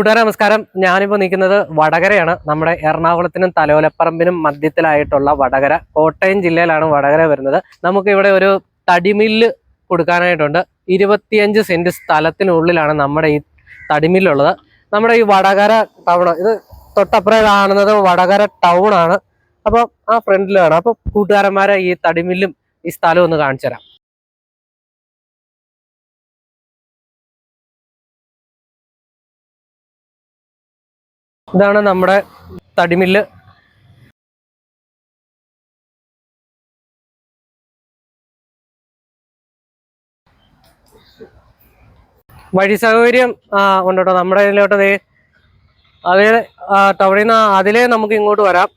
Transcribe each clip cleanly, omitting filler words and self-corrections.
കൂട്ടുകാരെ നമസ്കാരം. ഞാനിപ്പോൾ നിൽക്കുന്നത് വടകരയാണ്. നമ്മുടെ എറണാകുളത്തിനും തലയോലപ്പറമ്പിനും മധ്യത്തിലായിട്ടുള്ള വടകര, കോട്ടയം ജില്ലയിലാണ് വടകര വരുന്നത്. നമുക്ക് ഇവിടെ ഒരു തടിമില്ല് കൊടുക്കാനായിട്ടുണ്ട്. 25 സെന്റ് സ്ഥലത്തിനുള്ളിലാണ് നമ്മുടെ ഈ തടിമില്ലുള്ളത്. നമ്മുടെ ഈ വടകര ടൗൺ, ഇത് തൊട്ടപ്പുറം കാണുന്നത് വടകര ടൗൺ ആണ്. അപ്പോൾ ആ ഫ്രണ്ടിലാണ്. അപ്പോൾ കൂട്ടുകാരന്മാരെ ഈ തടിമില്ലും ഈ സ്ഥലവും ഒന്ന് കാണിച്ചു തരാം. ഇതാണ് നമ്മുടെ തടിമില്ല്. വഴി സൗകര്യം ഉണ്ട് കേട്ടോ. നമ്മുടെ ഇതിലോട്ട് അതേ ടൗണിൽ നിന്ന് അതിലേ നമുക്ക് ഇങ്ങോട്ട് വരാം.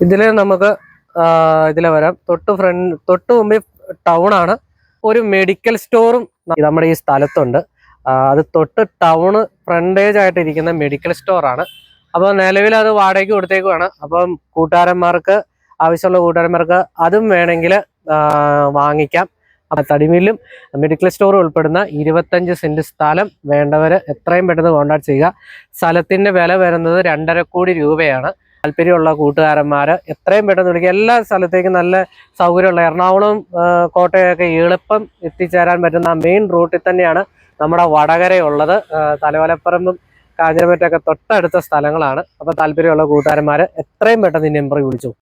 ഇതിലേ നമുക്ക് ഇതിലെ വരാം. തൊട്ട് മുമ്പിൽ ടൗൺ ആണ്. ഒരു മെഡിക്കൽ സ്റ്റോറും നമ്മുടെ ഈ സ്ഥലത്തുണ്ട്. അത് തൊട്ട് ടൗണ് ഫ്രണ്ടേജ് ആയിട്ട് ഇരിക്കുന്ന മെഡിക്കൽ സ്റ്റോറാണ്. അപ്പോൾ നിലവിൽ അത് വാടകയ്ക്ക് കൊടുത്തേക്കുവാണ്. അപ്പം ആവശ്യമുള്ള കൂട്ടുകാരന്മാർക്ക് അതും വേണമെങ്കിൽ വാങ്ങിക്കാം. തടിമില്ലും മെഡിക്കൽ സ്റ്റോറും ഉൾപ്പെടുന്ന 25 സെന്റ് സ്ഥലം വേണ്ടവർ എത്രയും പെട്ടെന്ന് കോൺടാക്ട് ചെയ്യുക. സ്ഥലത്തിന്റെ വില വരുന്നത് 2.5 കോടി രൂപയാണ്. താല്പര്യമുള്ള കൂട്ടുകാരന്മാർ എത്രയും പെട്ടെന്ന് വിളിക്കുക. എല്ലാ സ്ഥലത്തേക്കും നല്ല സൗകര്യമുള്ള എറണാകുളം കോട്ടയൊക്കെ എളുപ്പം എത്തിച്ചേരാൻ പറ്റുന്ന മെയിൻ റൂട്ടിൽ തന്നെയാണ് നമ്മുടെ വടകരയുള്ളത്. തലയോലപ്പറമ്പും കാഞ്ഞിരമറ്റൊക്കെ തൊട്ടടുത്ത സ്ഥലങ്ങളാണ്. അപ്പോൾ താല്പര്യമുള്ള കൂട്ടുകാരന്മാർ എത്രയും പെട്ടെന്ന് ഈ നമ്പറിൽ വിളിച്ചു.